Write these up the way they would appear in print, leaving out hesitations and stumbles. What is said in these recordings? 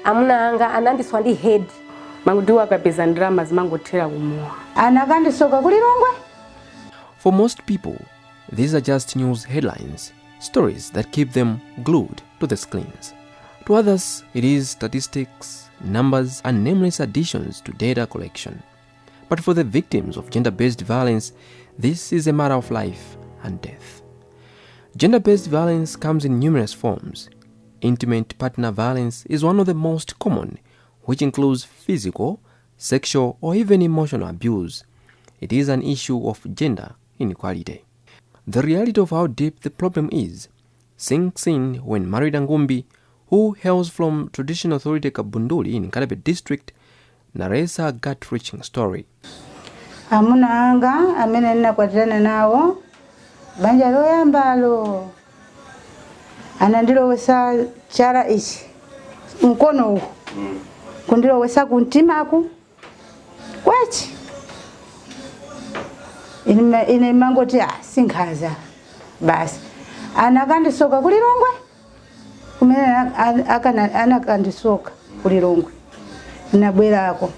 amuna anga anandiswa ndi head manguti wakapeza ndrama zimangothera kumuwa anakandisoka kulilongwe. For most people, these are just news headlines, stories that keep them glued to the screens. To others, it is statistics, numbers, and nameless additions to data collection. But for the victims of gender-based violence, this is a matter of life and death. Gender-based violence comes in numerous forms. Intimate partner violence is one of the most common, which includes physical, sexual, or even emotional abuse. It is an issue of gender inequality. The reality of how deep the problem is sinks in when Marita Ngumbi, who hails from traditional authority Kabunduli in Nkalabe district, narrates her gut-wrenching story. Amuna anga amene ninakwatana nawo banja loyambalo anandilowesa chala ichi mkono uwu kundilowesa kuntimaku kwachi ine mangoti sinkhaza basi anakandisoka kulilongwe kumene anakandisoka kulilongwe nabwerako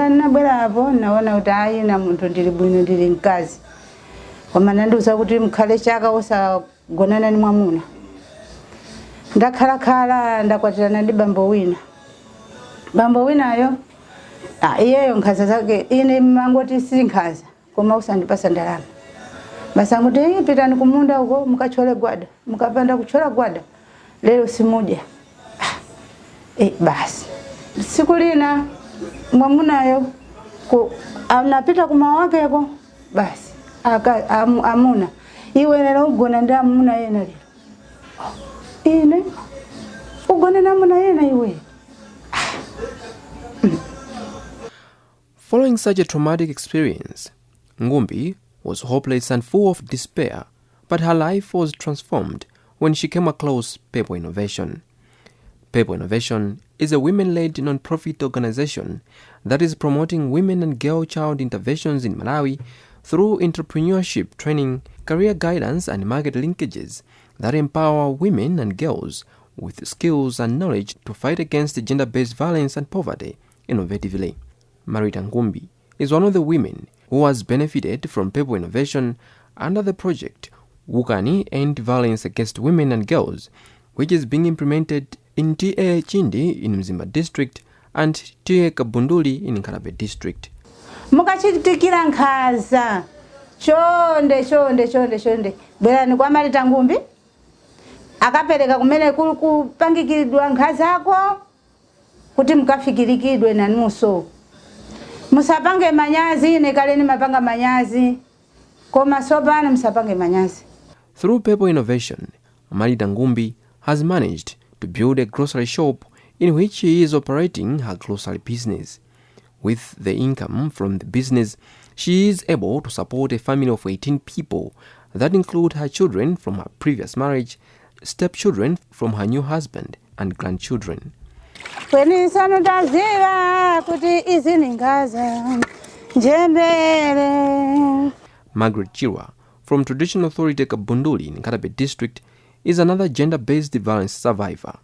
nabwerapo naona kuti ayina munthu ndili bwino ndili mkazi koma nandiuza kuti mkhale chaka osagonana ni mwamuna ndakhalakhala ndakwatirana ndi bambo winayo iyeyo nkhaza zake ine mangoti sinkhaza koma usandipasa ndalama basi anguti pitani kumunda uko mukachole gwada mukapanda kuchola gwada lero simuja basi siku lina mwamunayo anapita kumawakeko basi amuna iwe lero ugona ndi amuna yena lero ine ugona na amuna yena iwe. Following such a traumatic experience, Ngumbi was hopeless and full of despair, but her life was transformed when she came across Pepo Innovation. Pepo Innovation is a women-led non-profit organization that is promoting women and girl-child interventions in Malawi through entrepreneurship training, career guidance, and market linkages that empower women and girls with skills and knowledge to fight against gender-based violence and poverty innovatively. Marita Ngumbi is one of the women who has benefited from Pepo Innovation under the project WUKAN END-VIOLENCE AGAINST Women and Girls, which is being implemented in TA Chindi in Mzimba district and TA Kabunduli in Nkalabe district. Mukachitikira nkhaza chonde bwerani kwa Marita Ngumbi akapereka kumene kuli kupangikiridwa nkhaza ako kuti mukafikirikidwe nanuso musapange manyazi nekaleni mapanga manyazi koma sopano musapange manyazi. Through Pepo Innovation, Marita Ngumbi has managed to build a grocery shop in which she is operating her grocery business. With the income from the business, she is able to support a family of 18 people that include her children from her previous marriage, stepchildren from her new husband, and grandchildren. Margaret Chirwa from Traditional Authority Kabunduli in Nkalabe district is another gender-based violence survivor.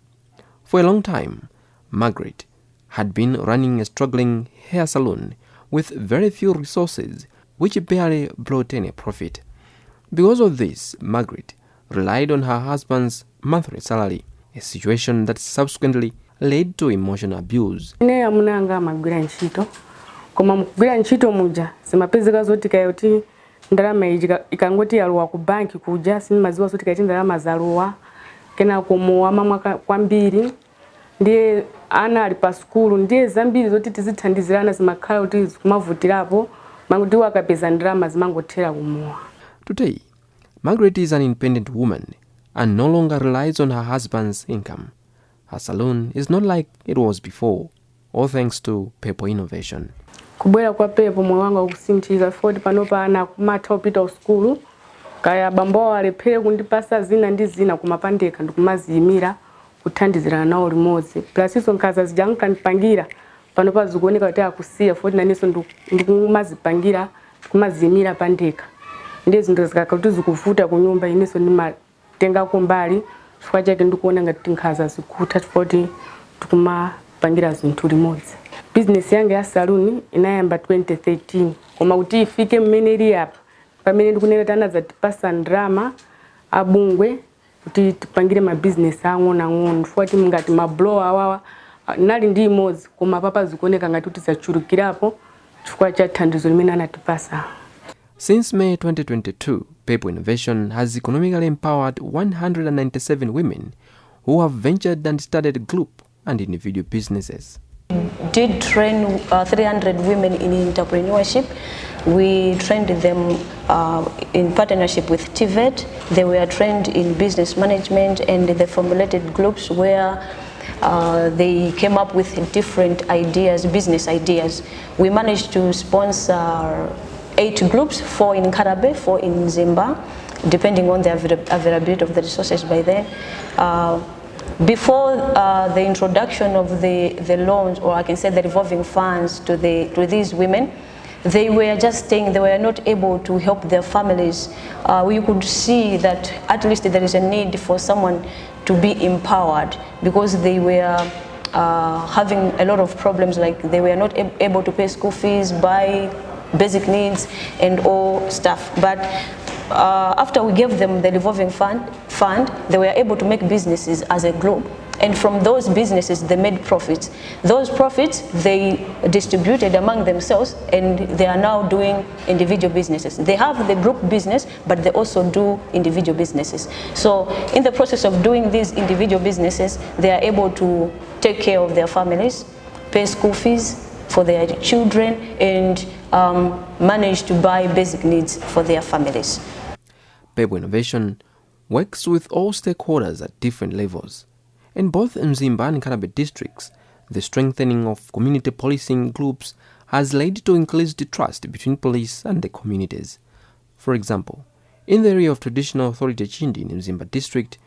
For a long time, Margaret had been running a struggling hair salon with very few resources, which barely brought any profit. Because of this, Margaret relied on her husband's monthly salary, a situation that subsequently led to emotional abuse. Ndalama ikangoti yaluwa ku banki kuja sini maziwa sote kaiti ndalama zaluwa kena kumuwa mama kwambiri ndiye ana ali pa skulu ndiye zambiri zoti tizithandizirana zimakhala kuti kumavutirapo manguti wakapeza ndalama zimangothera kumuwa. Today, Margaret is an independent woman and no longer relies on her husband's income. Her salon is not like it was before, all thanks to Pepo Innovation. Kubwera kwa Pepo moyo wanga ukusinthika foti panopa ana kumatha upita uskulu kaya bambo alephere kundipasa zina ndi zina kumapandeka ndikumaziyimira kuthandizirana nawo limodzi plus izo nkhaza zijankandipangira panopa zikuoneka kuti akusiya foti naneso ndikumazipangira kumaziyimira pandeka ndiye zinthu zikakuti zikuvuta ku nyumba ineso ndimatenga kumbali chifukwa chake ndikuona ngati nkhaza zikutha foti tikumapangira zinthu limodzi. Business yange ya saluni inayamba 2013 koma kuti ifike mmene ili apa pamene ndikunena tanaza tipasa ndrama abungwe kuti tipangire ma business ang'ono fuati ngati ma blower awawa nali ndi imodzi koma papa zikuoneka ngati kuti zachulukirapo chifukwa cha thandizo limene anatipasa. Since May 2022, Purple Innovation has economically empowered 197 women who have ventured and started group and individual businesses. We did train 300 women in entrepreneurship. We trained them in partnership with TVET. They were trained in business management, and they formulated groups where they came up with different ideas, business ideas. We managed to sponsor 8 groups, 4 in Karabe, 4 in Zimba, depending on the availability of the resources by then. Before the introduction of the loans, or I can say the revolving funds to these women, they were just staying, they were not able to help their families. We could see that at least there is a need for someone to be empowered, because they were having a lot of problems, like they were not able to pay school fees, buy basic needs and all stuff. But after we gave them the revolving fund, they were able to make businesses as a group, and from those businesses they made profits. Those profits they distributed among themselves, and they are now doing individual businesses. They have the group business, but they also do individual businesses. So in the process of doing these individual businesses, they are able to take care of their families, pay school fees for their children, and manage to buy basic needs for their families. Purple Innovation works with all stakeholders at different levels. In both Mzimba and Karabe districts, the strengthening of community policing groups has led to increased trust between police and the communities. For example, in the area of traditional authority Chindi in Mzimba district,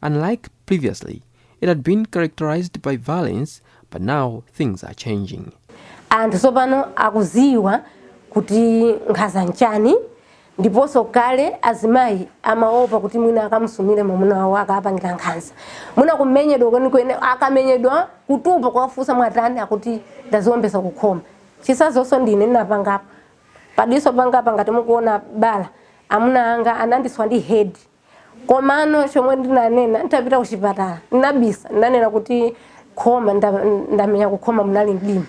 unlike previously, it had been characterized by violence, but now things are changing. And sopano akuziwa kuti nkhaza nchani, ndiponso kale azimayi amaopa kuti mwina akamsumire mwamuna wawo akapangira nkhanza. Mwina kumenyedwa kwenikweni akamenyedwa kutupa kwafusa mwatani akuti ndaziombesa kukhoma. Chisazonso ndine ndinapangapo. Padiso pangapa ngati mukuona bala amuna anga anandiswa ndi head. Komano chomwe ndinanena nditapita kuchipatala. Ndinabisa ndanena kuti khoma ndamenya kukhoma munali mdima.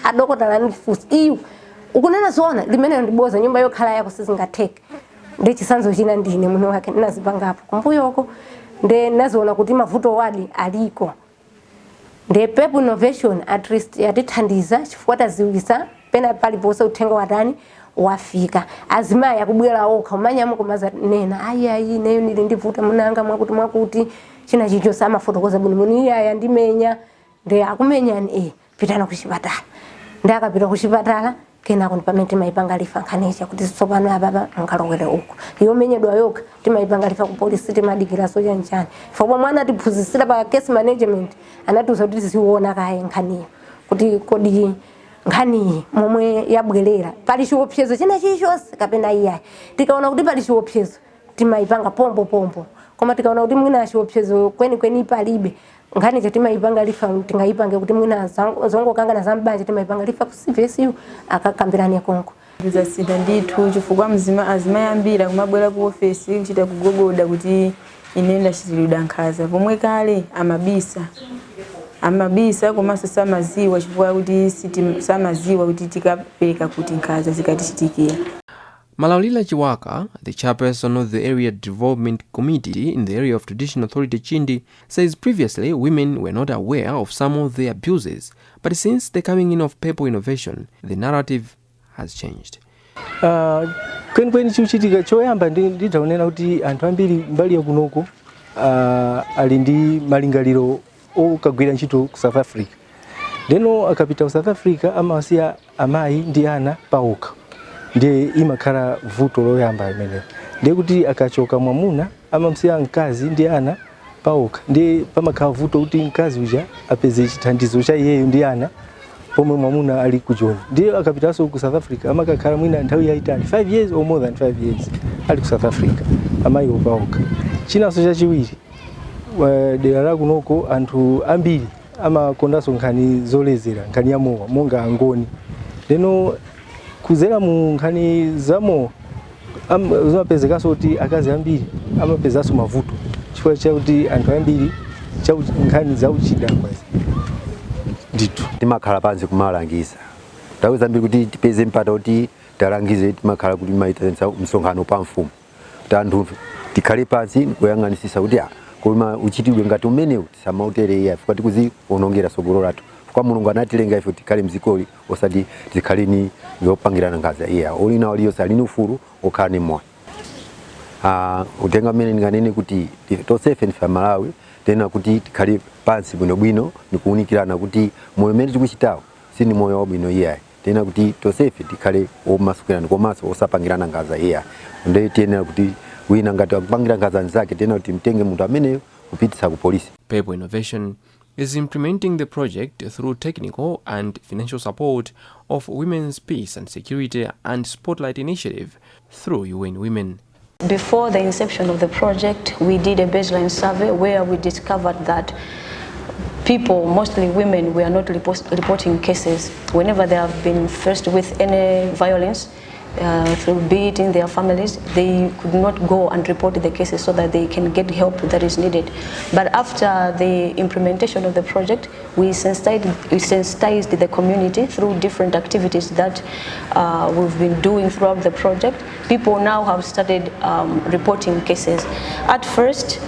Adokotala ndifusa iyo ukunena zona limene ndiboza nyumba yokhala yako sizingatheke. Ndichisanzo china ndine muno wake ndinazipangapo. Kumbuyoko naziona kuti mavuto wadi aliko. Purple Innovation at least yatithandiza chifukwa taziwisa pena paliponse uthenga watani wafika. Azimayi akubwera okha umanyamu kumaza nena ayi neyo ndili ndivuta munanga mwakuti china chicho samafotokoza bwino iyaya ndimenya akumenyani pitana kuchipatala. Ndakapita kuchipatala kenako ndipamene maipanga lifa nkhanisha kuti tsopano ababa ankalowere uko. Iyo menyedwa yoka timaipanga lifa ku police timadikira soja nchani. Fobwa mwana tiphunzitsira pa case management anatuza kuti siwona kaye nkhaniyo. Kuti kodi nkhani momwe yabwerera pali chiopsezo china chilichonse kapena iyayi. Tikaona kuti pali chiopsezo timaipanga pombo. Koma tikaona kuti mwina chiopsezo kweni palibe. Ngani chati maipanga lifa tingaipange kuti mwina zongo kanga na zambanje timaipanga lifa kusivesu akakambirani konko. Ndizasida ndithu chifukwa azimayi ambiri kumabwera ku office kuchita kugogoda kuti inenda chitiluda nkhaza. Pomwe kale amabisa komanso samaziwa chifukwa kuti samaziwa kuti tikapereka kuti nkhaza zikatichitikira. Malaulila Chiwaka, the chairperson of the Area Development Committee in the area of Traditional Authority Chindi, says previously women were not aware of some of the abuses, but since the coming in of Purple Innovation, the narrative has changed. Kweni chuchitika choyamba nditaonera kuti anthu ambiri mbali ya kunoko ali ndi malingaliro okagwira ntchito ku South Africa. Deno akapita ku South Africa amawasiya amayi ndi ana paokha. Ndiye imakhala vuto loyamba imene. Ndiye kuti akachoka mwamuna amamsiya mkazi ndi ana paokha. Ndiye pamakhala vuto kuti mkazi uja apeze chithandizo cha iyeyo ndi ana pomwe mwamuna ali kujoni. Ndiye akapitanso ku South Africa amakakhala mwina nthawi yayitali 5 years or more than 5 years ali ku South Africa amayi paokha. Chinanso chachiwiri dera la kunoko anthu ambiri amakondanso nkhani zolezera nkhani ya mowa monga angoni leno kuzera mu nkhani za mowa zimapezekanso kuti akazi ambiri amapezaso mavuto chifukwa chakuti anthu ambiri nkhani za uchidakwa ndithu timakhala pansi kumalangiza nthawi zambiri kuti tipeze mpata kuti talangize timakhala kuti maitenza msonkhano pa mfumu kuti anthu tikhale pansi kuyang'anisisa kuti koma uchitidwe ngati umenewu tisamautere iye chifukwa tikuzionongera sogolo lathu kwa Mulungu anatilenga ife tikhale mzikoli osati tikhale ni zopangirana nkhanza iye olina waliyonse alini ufulu okhala ni moyo utenga mmene ndinganene kuti tonsefe ndife Malawi tena kuti tikhale pansi bwinobwino nikuunikirana kuti moyo umene tikuchitawo sini moyo wabwino iye tena kuti tonsefe tikhale omasukirana komanso osapangirana nkhanza iye ndiye tena kuti wina ngati akupangira nkhanza zake tena kuti mtenge munthu ameneyo kupitisa ku polisi. Purple Innovation is implementing the project through technical and financial support of Women's Peace and Security and Spotlight Initiative through UN Women. Before the inception of the project, we did a baseline survey where we discovered that people, mostly women, were not reporting cases. Whenever they have been faced with any violence, through be it in their families, they could not go and report the cases so that they can get help that is needed. But after the implementation of the project, we sensitized the community through different activities that we've been doing throughout the project. People now have started reporting cases. At first,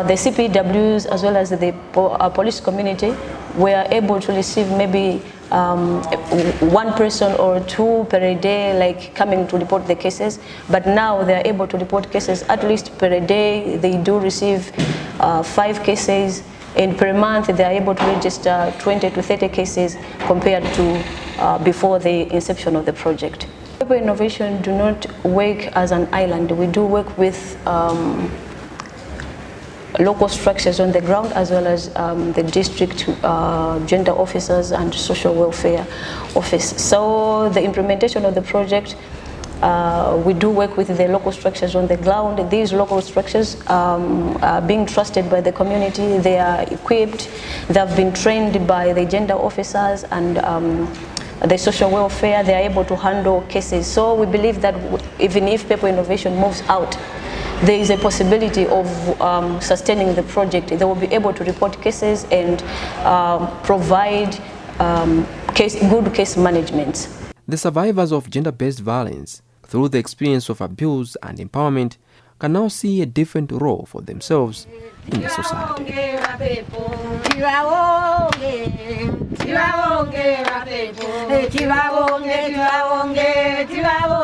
the CPWs as well as the police community were able to receive maybe one person or two per day, like coming to report the cases, but now they are able to report cases at least per day. They do receive 5 cases, and per month they are able to register 20 to 30 cases compared to before the inception of the project. Purple Innovation do not work as an island. We do work with local structures on the ground as well as the district gender officers and social welfare office. So the implementation of the project, we do work with the local structures on the ground. These local structures are being trusted by the community. They are equipped. They have been trained by the gender officers and the social welfare. They are able to handle cases. So we believe that even if Purple Innovation moves out, there is a possibility of sustaining the project. They will be able to report cases and provide good case management. The survivors of gender-based violence, through the experience of abuse and empowerment, can now see a different role for themselves in the society.